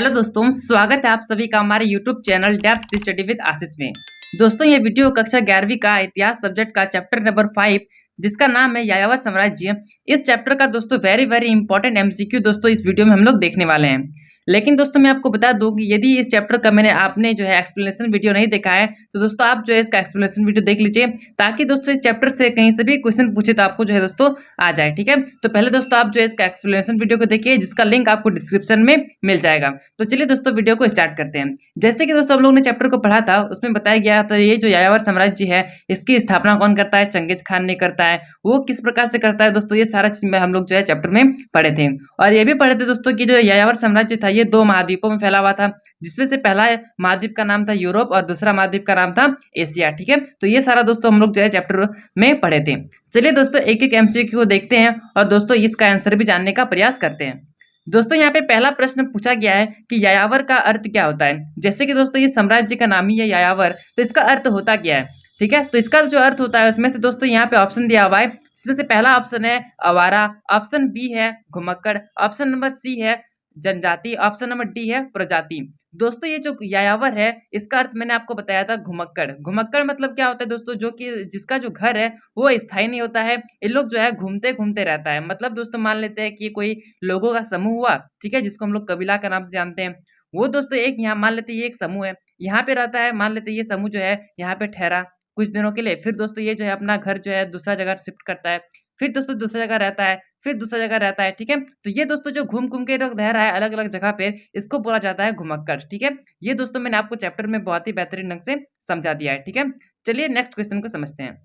Hello दोस्तों, स्वागत है आप सभी का हमारे YouTube channel depth study with Ashish में। दोस्तों ये वीडियो कक्षा 11वीं का इतिहास सब्जेक्ट का चैप्टर नंबर 5 जिसका नाम है यायावर साम्राज्य। इस चैप्टर का दोस्तों वेरी वेरी इंपॉर्टेंट एमसीक्यू दोस्तों इस वीडियो में हम लोग देखने वाले हैं। लेकिन दोस्तों मैं आपको बता दूं कि यदि इस चैप्टर का आपने जो है एक्सप्लेनेशन वीडियो नहीं देखा है तो दोस्तों आप जो है इसका एक्सप्लेनेशन वीडियो देख लीजिए, ताकि दोस्तों इस चैप्टर से कहीं से भी क्वेश्चन पूछे तो आपको जो है दोस्तों आ जाए। ठीक है, तो पहले दोस्तों आप जो है इसका एक्सप्लेनेशन वीडियो को देखिए, जिसका लिंक आपको डिस्क्रिप्शन में मिल जाएगा। तो चलिए दोस्तों वीडियो को स्टार्ट करते हैं। जैसे कि दोस्तों हम लोग ने चैप्टर को पढ़ा था, उसमें बताया गया था ये जो यायावर साम्राज्य है इसकी स्थापना कौन करता है, चंगेज खान ने करता है। वो किस प्रकार से करता है दोस्तों, ये सारा चीज में हम लोग जो है चैप्टर में पढ़े थे। और ये भी पढ़े थे दोस्तों कि जो यायावर साम्राज्य था ये 2 महाद्वीपों में फैला हुआ था, जिसमें से पहला महाद्वीप का नाम था यूरोप और दूसरा महाद्वीप का नाम था एशिया। ठीक है, तो ये सारा दोस्तों हम लोग जो है चैप्टर में पढ़े थे। चलिए दोस्तों एक एक एमसीक्यू को देखते हैं और दोस्तों इसका आंसर भी जानने का प्रयास करते हैं। दोस्तों यहाँ पे पहला प्रश्न पूछा गया है कि यायावर का अर्थ क्या होता है। जैसे कि दोस्तों ये साम्राज्य का नाम ही है यायावर, तो इसका अर्थ होता क्या है। ठीक है, तो इसका जो अर्थ होता है उसमें से दोस्तों यहाँ पे ऑप्शन दिया हुआ है। इसमें से पहला ऑप्शन है आवारा, ऑप्शन बी है घुमक्कड़, ऑप्शन नंबर सी है जनजाति, ऑप्शन नंबर डी है प्रजाति। दोस्तों ये जो यायावर है इसका अर्थ मैंने आपको बताया था घुमक्कड़। घुमक्कड़ मतलब क्या होता है दोस्तों, जो कि जिसका जो घर है वो स्थायी नहीं होता है, ये लोग जो है घूमते घूमते रहता है। मतलब दोस्तों मान लेते हैं कि कोई लोगों का समूह हुआ, ठीक है, जिसको हम लोग कबीला का नाम से जानते हैं। वो दोस्तों एक यहाँ मान लेते ये एक समूह है, यहाँ पे रहता है। मान लेते ये समूह जो है यहाँ पे ठहरा कुछ दिनों के लिए, फिर दोस्तों ये जो है अपना घर जो है दूसरा जगह शिफ्ट करता है, फिर दोस्तों दूसरा जगह रहता है, फिर दूसरा जगह रहता है। ठीक है, तो ये दोस्तों जो घूम घूम के लोग रह रहा है अलग अलग जगह पे, इसको बोला जाता है घुमक्कड़। ठीक है, ये दोस्तों मैंने आपको चैप्टर में बहुत ही बेहतरीन ढंग से समझा दिया है। ठीक है, चलिए नेक्स्ट क्वेश्चन को समझते हैं।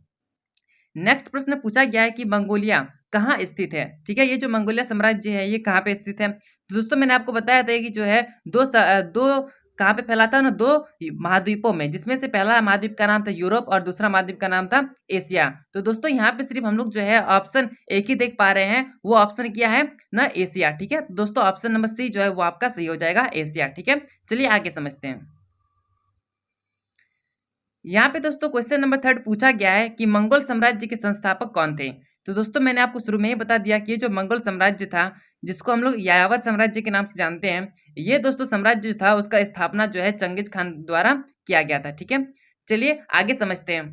नेक्स्ट प्रश्न पूछा गया है कि मंगोलिया कहाँ स्थित है। ठीक है, ये जो मंगोलिया साम्राज्य है ये कहाँ पे स्थित है। तो दोस्तों मैंने आपको बताया था कि जो है दो कहाँ पे फैला था ना, 2 महाद्वीपों में, जिसमें से पहला महाद्वीप का नाम था यूरोप और दूसरा महाद्वीप का नाम था एशिया। तो दोस्तों यहाँ पे सिर्फ हम लोग जो है ऑप्शन एक ही देख पा रहे हैं, वो ऑप्शन क्या है ना, एशिया। ठीक है, दोस्तों ऑप्शन नंबर सी जो है वो आपका सही हो जाएगा, एशिया। ठीक है, चलिए आगे समझते हैं। यहाँ पे दोस्तों क्वेश्चन नंबर 3 पूछा गया है कि मंगोल साम्राज्य के संस्थापक कौन थे। तो दोस्तों मैंने आपको शुरू में ही बता दिया कि ये जो मंगोल साम्राज्य था, जिसको हम लोग यायावर साम्राज्य के नाम से जानते हैं, ये दोस्तों साम्राज्य था उसका स्थापना जो है चंगेज खान द्वारा किया गया था। ठीक है, चलिए आगे समझते हैं।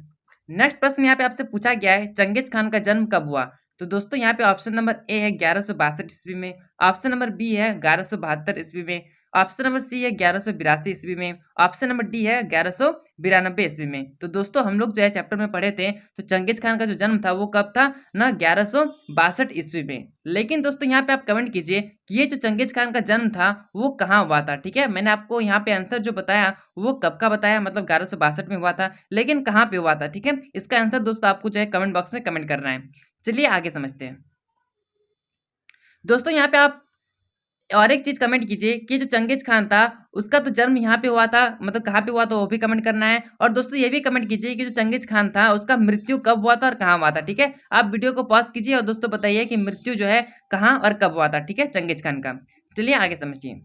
नेक्स्ट प्रश्न यहाँ पे आपसे पूछा गया है चंगेज खान का जन्म कब हुआ। तो दोस्तों यहाँ पे ऑप्शन नंबर ए है 1162 ईस्वी में, ऑप्शन नंबर बी है 1172 ईस्वी में, ऑप्शन नंबर सी है 1182 ईस्वी में, ऑप्शन नंबर डी है 1192 ईस्वी में। तो दोस्तों हम लोग जो है चैप्टर में पढ़े थे, तो चंगेज खान का जो जन्म था वो कब था ना, 1162 ईस्वी में। लेकिन दोस्तों यहाँ पे आप कमेंट कीजिए कि ये जो चंगेज खान का जन्म था वो कहाँ हुआ था। ठीक है, मैंने आपको यहाँ पे आंसर जो बताया वो कब का बताया, मतलब 1162 में हुआ था, लेकिन कहाँ पे हुआ था। ठीक है, इसका आंसर दोस्तों आपको जो है कमेंट बॉक्स में कमेंट करना है। चलिए आगे समझते हैं। दोस्तों यहाँ पे आप और एक चीज कमेंट कीजिए कि जो चंगेज खान था उसका तो जन्म यहाँ पे हुआ था, मतलब कहाँ पे हुआ था वो भी कमेंट करना है। और दोस्तों ये भी कमेंट कीजिए कि जो चंगेज खान था उसका मृत्यु कब हुआ था और कहाँ हुआ था। ठीक है, आप वीडियो को पॉज कीजिए और दोस्तों बताइए कि मृत्यु जो है कहाँ और कब हुआ था। ठीक है, चंगेज खान का। चलिए आगे समझिए।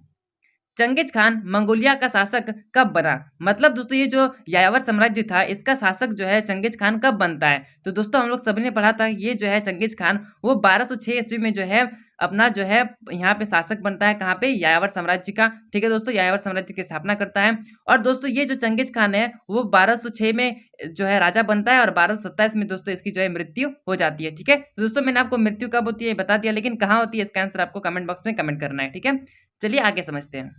चंगेज खान मंगोलिया का शासक कब बना। मतलब दोस्तों ये जो यायावर साम्राज्य था इसका शासक जो है चंगेज खान कब बनता है। तो दोस्तों हम लोग सभी ने पढ़ा था ये जो है चंगेज खान वो 1206 ईस्वी में जो है अपना जो है यहाँ पे शासक बनता है, कहाँ पे, यायावर साम्राज्य का। ठीक है दोस्तों, यायावर साम्राज्य की स्थापना करता है। और दोस्तों ये जो चंगेज खान है वो 1206 में जो है राजा बनता है और 1227 में दोस्तों इसकी जो है मृत्यु हो जाती है। ठीक है, तो दोस्तों मैंने आपको मृत्यु कब होती है बता दिया, लेकिन कहाँ होती है इसका आंसर आपको कमेंट बॉक्स में कमेंट करना है। ठीक है, चलिए आगे समझते हैं।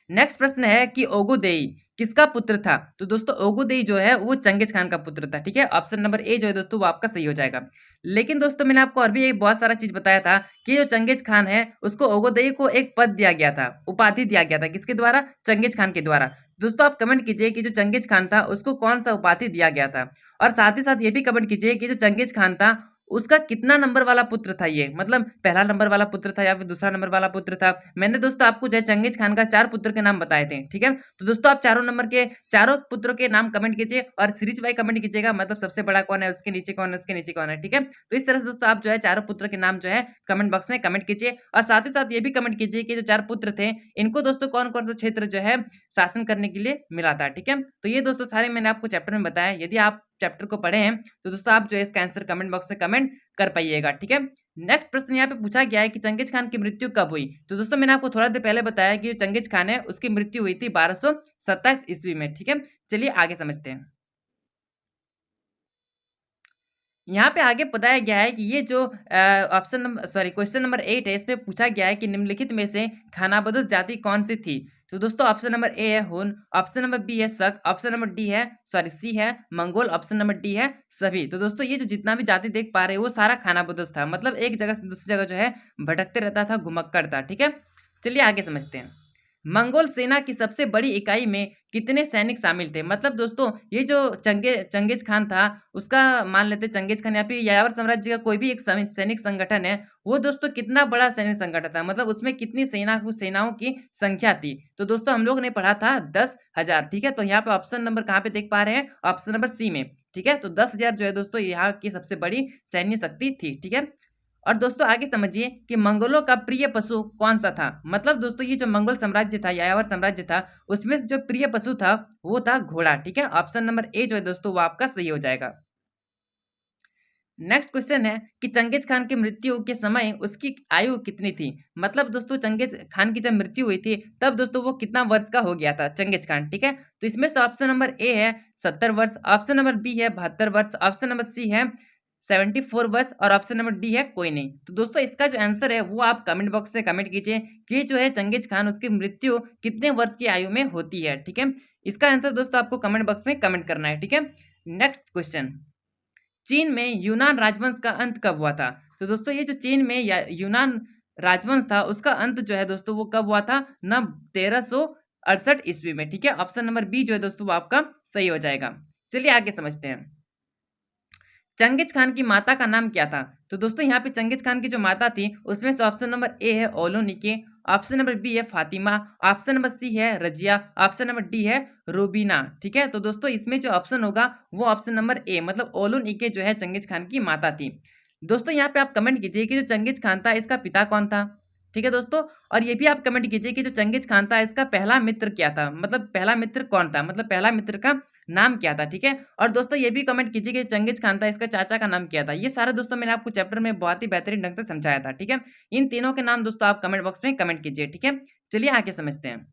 नेक्स्ट प्रश्न है कि ओगुदेई किसका पुत्र था। तो दोस्तों ओगुदेई जो है वो चंगेज खान का पुत्र था। ठीक है, ऑप्शन नंबर ए जो है दोस्तों वो आपका सही हो जाएगा। लेकिन दोस्तों मैंने आपको और भी एक बहुत सारा चीज बताया था कि जो चंगेज खान है उसको ओगुदेई को एक पद दिया गया था, उपाधि दिया गया था, किसके द्वारा, चंगेज खान के द्वारा। दोस्तों आप कमेंट कीजिए कि जो चंगेज खान था उसको कौन सा उपाधि दिया गया था, और साथ ही साथ ये भी कमेंट कीजिए कि जो चंगेज खान था उसका कितना नंबर वाला पुत्र था, ये मतलब पहला नंबर वाला पुत्र था या फिर दूसरा नंबर वाला पुत्र था। मैंने दोस्तों आपको जो है चंगेज खान का 4 पुत्र के नाम बताए थे। ठीक है, तो दोस्तों आप चारों नंबर के चारों पुत्रों के नाम कमेंट कीजिए और सीरीज वाइज कमेंट कीजिएगा, मतलब सबसे बड़ा कौन है, उसके नीचे कौन है, उसके नीचे कौन है। ठीक है, तो इस तरह से दोस्तों आप जो है चारों पुत्र के नाम जो है कमेंट बॉक्स में कमेंट कीजिए, और साथ ही साथ ये भी कमेंट कीजिए कि जो 4 पुत्र थे इनको दोस्तों कौन कौन सा क्षेत्र जो है शासन करने के लिए मिला था। ठीक है, तो ये दोस्तों सारे मैंने आपको चैप्टर में बताया। यदि आप चैप्टर को पढ़े हैं तो दोस्तों आप जो है इसका आंसर कमेंट बॉक्स में कमेंट कर पाइएगा। ठीक है, नेक्स्ट प्रश्न यहाँ पे पूछा गया है कि चंगेज खान की मृत्यु कब हुई। तो दोस्तों मैंने आपको थोड़ा देर पहले बताया कि चंगेज खान है उसकी मृत्यु हुई थी 1227 ईस्वी में। ठीक है, चलिए आगे समझते हैं। यहाँ पे आगे बताया गया है कि ये जो ऑप्शन नंबर क्वेश्चन नंबर 8 है, इसमें पूछा गया है कि निम्नलिखित में से खानाबदोश जाति कौन सी थी। तो दोस्तों ऑप्शन नंबर ए है हुन, ऑप्शन नंबर बी है शक, ऑप्शन नंबर डी है सी है मंगोल, ऑप्शन नंबर डी है सभी। तो दोस्तों ये जो जितना भी जाति देख पा रहे हैं वो सारा खानाबदोश था, मतलब एक जगह से दूसरी जगह जो है भटकते रहता था, घुमक्कड़ था। ठीक है, चलिए आगे समझते हैं। मंगोल सेना की सबसे बड़ी इकाई में कितने सैनिक शामिल थे। मतलब दोस्तों ये जो चंगेज खान था उसका, मान लेते चंगेज खान या फिर यायावर साम्राज्य का कोई भी एक सैनिक संगठन है, वो दोस्तों कितना बड़ा सैनिक संगठन था, मतलब उसमें कितनी सेनाओं की संख्या थी। तो दोस्तों हम लोग ने पढ़ा था 10,000। ठीक है, तो यहाँ पे ऑप्शन नंबर कहाँ पे देख पा रहे हैं, ऑप्शन नंबर सी में। ठीक है, तो 10,000 जो है दोस्तों यहाँ की सबसे बड़ी सैन्य शक्ति थी। ठीक है, और दोस्तों आगे समझिए कि मंगोलों का प्रिय पशु कौन सा था। मतलब दोस्तों ये जो मंगोल साम्राज्य था, यायावर साम्राज्य था, उसमें से जो प्रिय पशु था वो था घोड़ा। ठीक है, ऑप्शन नंबर ए जो है दोस्तों वो आपका सही हो जाएगा। नेक्स्ट क्वेश्चन है कि चंगेज खान की मृत्यु के समय उसकी आयु कितनी थी। मतलब दोस्तों चंगेज खान की जब मृत्यु हुई थी तब दोस्तों वो कितना वर्ष का हो गया था चंगेज खान। ठीक है, तो इसमें से ऑप्शन नंबर ए है 70 वर्ष, ऑप्शन नंबर बी है 72 वर्ष, ऑप्शन नंबर सी है 74 वर्ष और ऑप्शन नंबर डी है कोई नहीं। तो दोस्तों इसका जो आंसर है वो आप कमेंट बॉक्स से कमेंट कीजिए कि जो है चंगेज खान उसकी मृत्यु कितने वर्ष की आयु में होती है। ठीक है, इसका आंसर दोस्तों आपको कमेंट बॉक्स में कमेंट करना है। ठीक है, नेक्स्ट क्वेश्चन, चीन में यूनान राजवंश का अंत कब हुआ था। तो दोस्तों ये जो चीन में यूनान राजवंश था उसका अंत जो है दोस्तों वो कब हुआ था ना, 1368 ईस्वी में। ठीक है, ऑप्शन नंबर बी जो है दोस्तों वो आपका सही हो जाएगा। चलिए आगे समझते हैं। चंगेज खान की माता का नाम क्या था। तो दोस्तों यहाँ पे चंगेज खान की जो माता थी उसमें से ऑप्शन नंबर ए है ओलोनिके, ऑप्शन नंबर बी है फातिमा, ऑप्शन नंबर सी है रजिया, ऑप्शन नंबर डी है रूबीना। ठीक है, तो दोस्तों इसमें जो ऑप्शन होगा वो ऑप्शन नंबर ए मतलब ओलोनिके जो है चंगेज खान की माता थी। दोस्तों यहाँ पे आप कमेंट कीजिए कि जो चंगेज खान था इसका पिता कौन था। ठीक है दोस्तों, और ये भी आप कमेंट कीजिए कि जो चंगेज खान था इसका पहला मित्र क्या था, मतलब पहला मित्र कौन था, मतलब पहला मित्र का नाम क्या था। ठीक है, और दोस्तों ये भी कमेंट कीजिए कि चंगेज खान था इसका चाचा का नाम क्या था। ये सारे दोस्तों मैंने आपको चैप्टर में बहुत ही बेहतरीन ढंग से समझाया था। ठीक है, इन तीनों के नाम दोस्तों आप कमेंट बॉक्स में कमेंट कीजिए। ठीक है, चलिए आगे समझते हैं।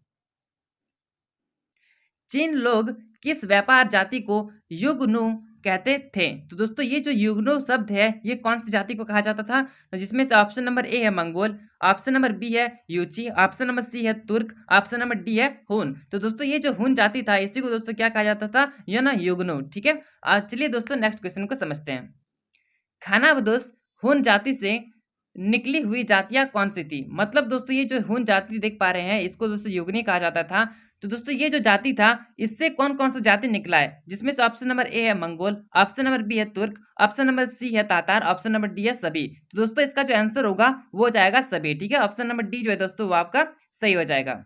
चीन लोग किस व्यापार जाति को युगनू कहते थे। तो दोस्तों ये जो युगनू शब्द है ये कौन सी जाति को कहा जाता था, तो जिसमें से ऑप्शन नंबर ए है मंगोल, ऑप्शन नंबर बी है यूची, ऑप्शन नंबर सी है तुर्क, ऑप्शन नंबर डी है हुन। तो दोस्तों ये जो हुन जाति था इसी को दोस्तों क्या कहा जाता था, यह ना युगनू। ठीक है, चलिए दोस्तों नेक्स्ट क्वेश्चन को समझते हैं। खानाबदोश हुन जाति से निकली हुई जातियां कौन सी थी। मतलब दोस्तों ये जो हुन जाति देख पा रहे हैं इसको दोस्तों युगनी कहा जाता था। तो दोस्तों ये जो जाति था इससे कौन कौन सा जाति निकला है, जिसमें से ऑप्शन नंबर ए है मंगोल, ऑप्शन नंबर बी है तुर्क, ऑप्शन नंबर सी है तातार, ऑप्शन नंबर डी है सभी। तो दोस्तों इसका जो आंसर होगा वो हो जाएगा सभी। ठीक है, ऑप्शन नंबर डी जो है दोस्तों वो आपका सही हो जाएगा।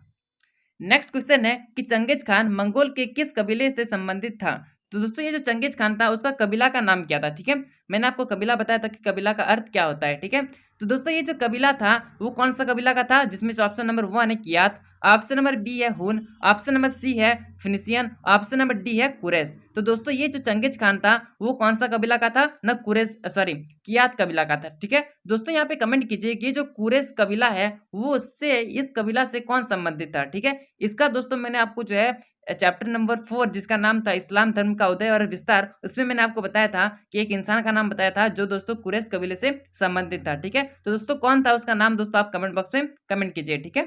नेक्स्ट क्वेश्चन है कि चंगेज खान मंगोल के किस कबीले से संबंधित था। तो दोस्तों ये जो चंगेज खान था उसका कबीला का नाम क्या था। ठीक है, मैंने आपको कबीला बताया था कि कबीला का अर्थ क्या होता है। ठीक है, तो दोस्तों ये जो कबीला था वो कौन सा कबीला का था, जिसमें से ऑप्शन नंबर 1 है कियात, ऑप्शन नंबर बी है हुन, ऑप्शन नंबर सी है फिनिशियन, ऑप्शन नंबर डी है कुरैश। तो दोस्तों ये जो चंगेज खान था वो कौन सा कबीला का था ना, कियात कबीला का था। ठीक है, दोस्तों यहाँ पे कमेंट कीजिए कि जो कुरैश कबीला है वो उससे इस कबीला से कौन संबंधित था। ठीक है, इसका दोस्तों मैंने आपको जो है चैप्टर नंबर 4 जिसका नाम था इस्लाम धर्म का उदय और विस्तार, उसमें मैंने आपको बताया था कि एक इंसान का नाम बताया था जो दोस्तों कुरैश कबीले से संबंधित था। ठीक है, तो दोस्तों कौन था उसका नाम दोस्तों आप कमेंट बॉक्स में कमेंट कीजिए। ठीक है,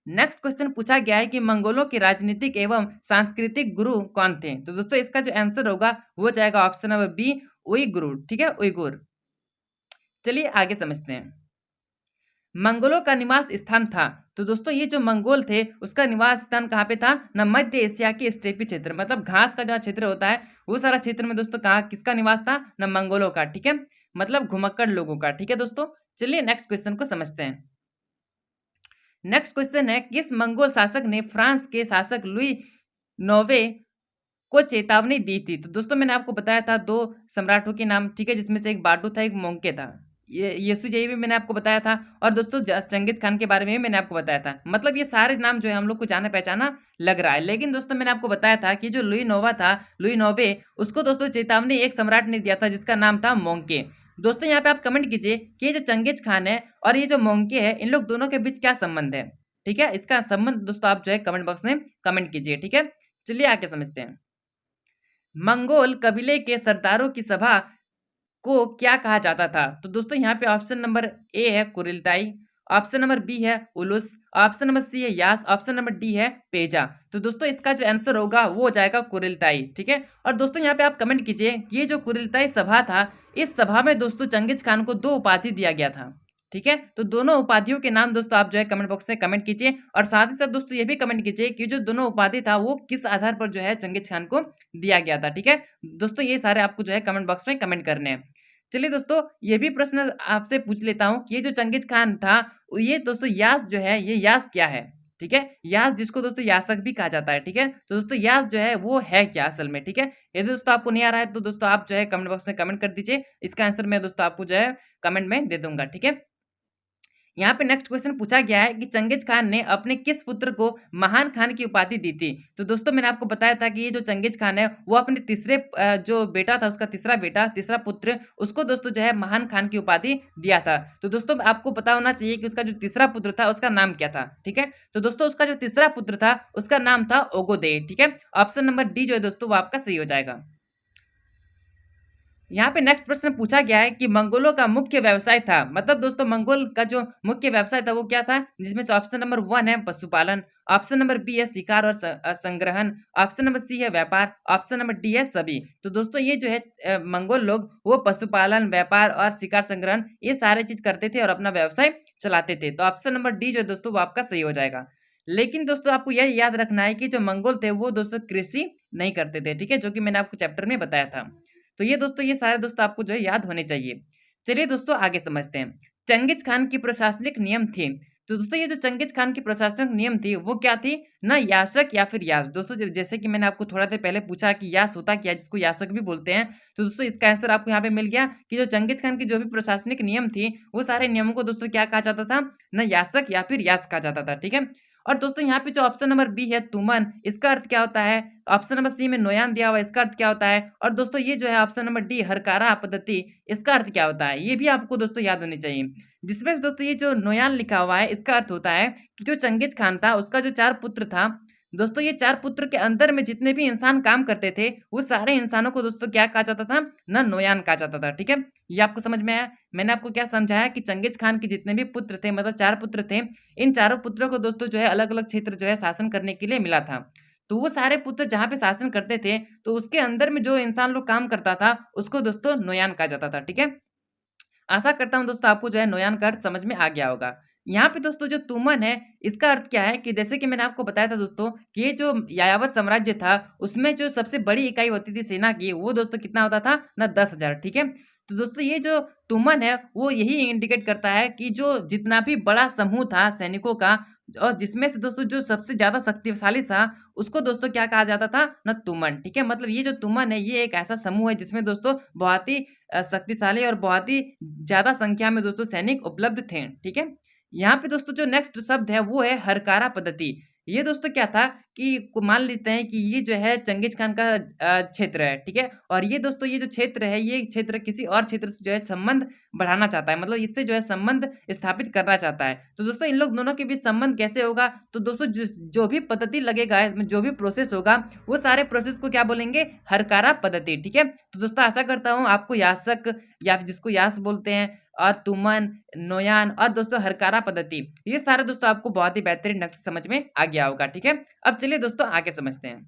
नेक्स्ट क्वेश्चन पूछा गया है कि मंगोलों के राजनीतिक एवं सांस्कृतिक गुरु कौन थे। तो दोस्तों इसका जो आंसर होगा वो जाएगा ऑप्शन नंबर बी उइगुर। ठीक है, उइगुर। चलिए आगे समझते हैं। मंगोलों का निवास स्थान था। तो दोस्तों ये जो मंगोल थे उसका निवास स्थान कहाँ पे था ना, मध्य एशिया के स्टेपी क्षेत्र, मतलब घास का जो क्षेत्र होता है वो सारा क्षेत्र में दोस्तों कहाँ किसका निवास था ना, मंगोलों का। ठीक है, मतलब घुमक्कड़ लोगों का। ठीक है दोस्तों, चलिए नेक्स्ट क्वेश्चन को समझते हैं। नेक्स्ट क्वेश्चन है किस मंगोल शासक ने फ्रांस के शासक लुई नौवे को चेतावनी दी थी। तो दोस्तों मैंने आपको बताया था 2 सम्राटों के नाम। ठीक है, जिसमें से एक बाटू था एक मोंके था, ये येसुजेई भी मैंने आपको बताया था, और दोस्तों चंगेज खान के बारे में भी मैंने आपको बताया था। मतलब ये सारे नाम जो है हम लोग को जाना पहचाना लग रहा है, लेकिन दोस्तों मैंने आपको बताया था कि जो लुई नोवा था, लुई नोवे, उसको दोस्तों चेतावनी एक सम्राट ने दिया था जिसका नाम था मोंके। दोस्तों यहाँ पे आप कमेंट कीजिए कि ये जो चंगेज खान है और ये जो मोंके है, इन लोग दोनों के बीच क्या संबंध है। ठीक है, इसका संबंध दोस्तों आप जो है कमेंट बॉक्स में कमेंट कीजिए। ठीक है, चलिए आगे समझते हैं। मंगोल कबीले के सरदारों की सभा को क्या कहा जाता था? तो दोस्तों यहाँ पे ऑप्शन नंबर ए है कुरिलताई, ऑप्शन नंबर बी है उलूस, ऑप्शन नंबर सी है यास, ऑप्शन नंबर डी है पेजा। तो दोस्तों इसका जो आंसर होगा वो हो जाएगा कुरिलताई। ठीक है, और दोस्तों यहाँ पे आप कमेंट कीजिए कि ये जो कुरिलताई सभा था, इस सभा में दोस्तों चंगेज खान को 2 उपाधि दिया गया था। ठीक है, तो दोनों उपाधियों के नाम दोस्तों आप जो है कमेंट बॉक्स में कमेंट कीजिए, और साथ ही साथ दोस्तों ये भी कमेंट कीजिए कि जो दोनों उपाधि था वो किस आधार पर जो है चंगेज खान को दिया गया था। ठीक है, दोस्तों ये सारे आपको जो है कमेंट बॉक्स में कमेंट करने हैं। चलिए दोस्तों ये भी प्रश्न आपसे पूछ लेता हूँ कि ये जो चंगेज खान था, ये दोस्तों यास जो है, ये यास क्या है? ठीक है, यास जिसको दोस्तों यासक भी कहा जाता है। ठीक है, तो दोस्तों यास जो है वो है क्या असल में? ठीक है, यदि दोस्तों आपको नहीं आ रहा है तो दोस्तों आप जो है कमेंट बॉक्स में कमेंट कर दीजिए, इसका आंसर मैं दोस्तों आपको जो है कमेंट में दे दूंगा। ठीक है, यहाँ पे नेक्स्ट क्वेश्चन पूछा गया है कि चंगेज खान ने अपने किस पुत्र को महान खान की उपाधि दी थी? तो दोस्तों मैंने आपको बताया था कि ये जो चंगेज खान है वो अपने तीसरे जो बेटा था, उसका तीसरा बेटा, तीसरा पुत्र, उसको दोस्तों जो है महान खान की उपाधि दिया था। तो दोस्तों आपको पता होना चाहिए कि उसका जो तीसरा पुत्र था उसका नाम क्या था। ठीक है, तो दोस्तों उसका जो तीसरा पुत्र था उसका नाम था ओगोदे। ठीक है, ऑप्शन नंबर डी जो है दोस्तों वो आपका सही हो जाएगा। यहाँ पे नेक्स्ट प्रश्न पूछा गया है कि मंगोलों का मुख्य व्यवसाय था, मतलब दोस्तों मंगोल का जो मुख्य व्यवसाय था वो क्या था? जिसमें से ऑप्शन नंबर 1 है पशुपालन, ऑप्शन नंबर बी है शिकार और संग्रहण, ऑप्शन नंबर सी है व्यापार, ऑप्शन नंबर डी है सभी। तो दोस्तों ये जो है मंगोल लोग वो पशुपालन, व्यापार और शिकार संग्रहण ये सारे चीज करते थे और अपना व्यवसाय चलाते थे। तो ऑप्शन नंबर डी जो है दोस्तों वो आपका सही हो जाएगा। लेकिन दोस्तों आपको यह याद रखना है कि जो मंगोल थे वो दोस्तों कृषि नहीं करते थे। ठीक है, जो कि मैंने आपको चैप्टर में बताया था। तो ये दोस्तों ये सारे दोस्तों आपको जो है याद होने चाहिए। चलिए दोस्तों आगे समझते हैं। चंगेज खान की प्रशासनिक नियम थे। तो दोस्तों ये जो चंगेज खान की प्रशासनिक नियम थी वो क्या थी? ना यासक या फिर यास। दोस्तों जैसे कि मैंने आपको थोड़ा देर पहले पूछा कि यास होता क्या, जिसको यासक भी बोलते हैं। तो दोस्तों इसका आंसर आपको यहाँ पे मिल गया कि जो चंगेज खान की जो भी प्रशासनिक नियम थी वो सारे नियमों को दोस्तों क्या कहा जाता था? ना यासक या फिर यास कहा जाता था। ठीक है, और दोस्तों यहाँ पे जो ऑप्शन नंबर बी है तुमन, इसका अर्थ क्या होता है? ऑप्शन नंबर सी में नोयान दिया हुआ है, इसका अर्थ क्या होता है? और दोस्तों ये जो है ऑप्शन नंबर डी हरकारा पद्धति, इसका अर्थ क्या होता है? ये भी आपको दोस्तों याद होनी चाहिए। जिसमें दोस्तों ये जो नोयान लिखा हुआ है इसका अर्थ होता है कि जो चंगेज खान था उसका जो 4 पुत्र था, दोस्तों ये 4 पुत्र के अंदर में जितने भी इंसान काम करते थे वो सारे इंसानों को दोस्तों क्या कहा जाता था? ना नोयान कहा जाता था। ठीक है, ये आपको समझ में आया? मैंने आपको क्या समझाया कि चंगेज खान के जितने भी पुत्र थे, मतलब 4 पुत्र थे, इन चारों पुत्रों को दोस्तों जो है अलग-अलग क्षेत्र जो है शासन करने के लिए मिला था। तो वो सारे पुत्र जहाँ पे शासन करते थे तो उसके अंदर में जो इंसान लोग काम करता था उसको दोस्तों नोयान कहा जाता था। ठीक है, आशा करता हूँ दोस्तों आपको जो है नोयान का अर्थ समझ में आ गया होगा। यहाँ पे दोस्तों जो तुमन है इसका अर्थ क्या है कि जैसे कि मैंने आपको बताया था दोस्तों कि ये जो यायावर साम्राज्य था उसमें जो सबसे बड़ी इकाई होती थी सेना की वो दोस्तों कितना होता था? ना 10,000। ठीक है, तो दोस्तों ये जो तुमन है वो यही इंडिकेट करता है कि जो जितना भी बड़ा समूह था सैनिकों का और जिसमें से दोस्तों जो सबसे ज्यादा शक्तिशाली था उसको दोस्तों क्या कहा जाता था? ना तुमन। ठीक है, मतलब ये जो तुमन है ये एक ऐसा समूह है जिसमें दोस्तों बहुत ही शक्तिशाली और बहुत ही ज़्यादा संख्या में दोस्तों सैनिक उपलब्ध थे। ठीक है, यहाँ पे दोस्तों जो नेक्स्ट शब्द है वो है हरकारा पद्धति। ये दोस्तों क्या था कि मान लेते हैं कि ये जो है चंगेज खान का क्षेत्र है। ठीक है, और ये दोस्तों ये जो क्षेत्र है ये क्षेत्र किसी और क्षेत्र से जो है संबंध बढ़ाना चाहता है, मतलब इससे जो है संबंध स्थापित करना चाहता है। तो दोस्तों इन लोग दोनों के बीच संबंध कैसे होगा? तो दोस्तों जो भी पद्धति लगेगा इसमें, जो भी प्रोसेस होगा वो सारे प्रोसेस को क्या बोलेंगे? हरकारा पद्धति। ठीक है, तो दोस्तों आशा करता हूँ आपको यासक या जिसको यास बोलते हैं और तुमन, नोयान और दोस्तों हरकारा पद्धति ये सारे दोस्तों आपको बहुत ही बेहतरीन ढंग से समझ में आ गया होगा। ठीक है, अब चलिए दोस्तों आगे समझते हैं।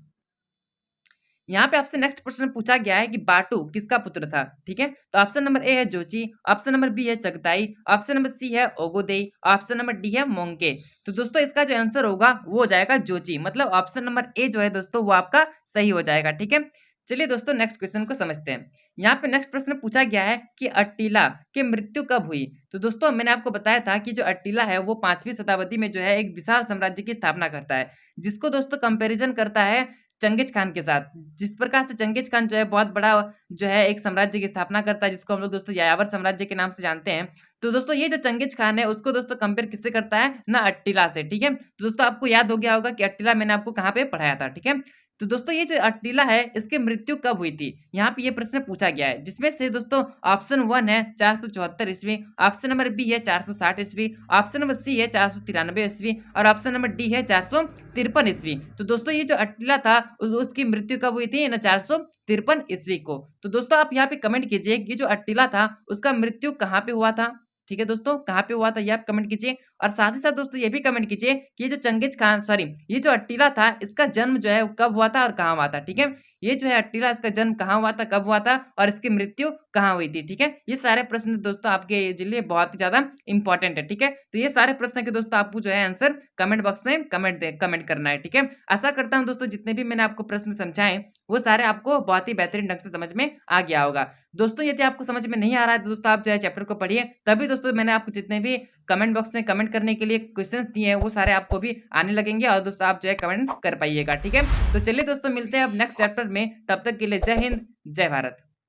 यहाँ पे आपसे नेक्स्ट प्रश्न पूछा गया है कि बाटू किसका पुत्र था? ठीक है, तो ऑप्शन नंबर ए है जोची, ऑप्शन नंबर बी है चगताई, ऑप्शन नंबर सी है ओगोदेई, ऑप्शन नंबर डी है मोंके। तो दोस्तों इसका जो आंसर होगा वो हो जाएगा जोची, मतलब ऑप्शन नंबर ए जो है दोस्तों वो आपका सही हो जाएगा। ठीक है, चलिए दोस्तों नेक्स्ट क्वेश्चन को समझते हैं। यहाँ पे नेक्स्ट प्रश्न पूछा गया है कि अट्टिला की मृत्यु कब हुई? तो दोस्तों मैंने आपको बताया था कि जो अट्टिला है वो 5वीं शताब्दी में जो है एक विशाल साम्राज्य की स्थापना करता है, जिसको दोस्तों कंपैरिजन करता है चंगेज खान के साथ। जिस प्रकार से चंगेज खान जो है बहुत बड़ा जो है एक साम्राज्य की स्थापना करता है जिसको हम लोग दोस्तों यायावर साम्राज्य के नाम से जानते हैं, तो दोस्तों ये जो चंगेज खान है उसको दोस्तों कंपेयर किससे करता है? ना अट्टिला से। ठीक है, तो दोस्तों आपको याद हो गया होगा कि अट्टिला मैंने आपको कहाँ पे पढ़ाया था। ठीक है, तो दोस्तों ये जो अट्टिला है इसकी मृत्यु कब हुई थी, यहाँ पे ये प्रश्न पूछा गया है, जिसमें से दोस्तों ऑप्शन 1 है 474 ईस्वी, ऑप्शन नंबर बी है 460 ईस्वी, ऑप्शन नंबर सी है 493 ईस्वी और ऑप्शन नंबर डी है 453 ईस्वी। तो दोस्तों ये जो अट्टिला था उसकी मृत्यु कब हुई थी ना, 453 ईस्वी को। तो दोस्तों आप यहाँ पे कमेंट कीजिए कि जो अट्टिला था उसका मृत्यु कहाँ पे हुआ था। ठीक है दोस्तों, कहाँ पे हुआ था ये आप कमेंट कीजिए। और साथ ही साथ दोस्तों ये भी कमेंट कीजिए कि ये जो चंगेज खान सॉरी ये जो अट्टिला था इसका जन्म जो है वो कब हुआ था और कहाँ हुआ था। ठीक है, ये जो है अट्टिला इसका जन्म कहाँ हुआ था, कब हुआ था और इसकी मृत्यु कहाँ हुई थी। ठीक है, ये सारे प्रश्न दोस्तों आपके लिए बहुत ही ज्यादा इंपॉर्टेंट है। ठीक है, तो ये सारे प्रश्न के दोस्तों आपको जो है आंसर कमेंट बॉक्स में कमेंट करना है। ठीक है, आशा करता हूँ दोस्तों जितने भी मैंने आपको प्रश्न समझाए वो सारे आपको बहुत ही बेहतरीन ढंग से समझ में आ गया होगा। दोस्तों यदि आपको समझ में नहीं आ रहा है तो दोस्तों आप जो है चैप्टर को पढ़िए, तभी दोस्तों मैंने आपको जितने भी कमेंट बॉक्स में कमेंट करने के लिए क्वेश्चंस दिए हैं वो सारे आपको भी आने लगेंगे और दोस्तों आप जो है कमेंट कर पाइएगा। ठीक है, तो चलिए दोस्तों मिलते हैं अब नेक्स्ट चैप्टर में, तब तक के लिए जय हिंद जय भारत।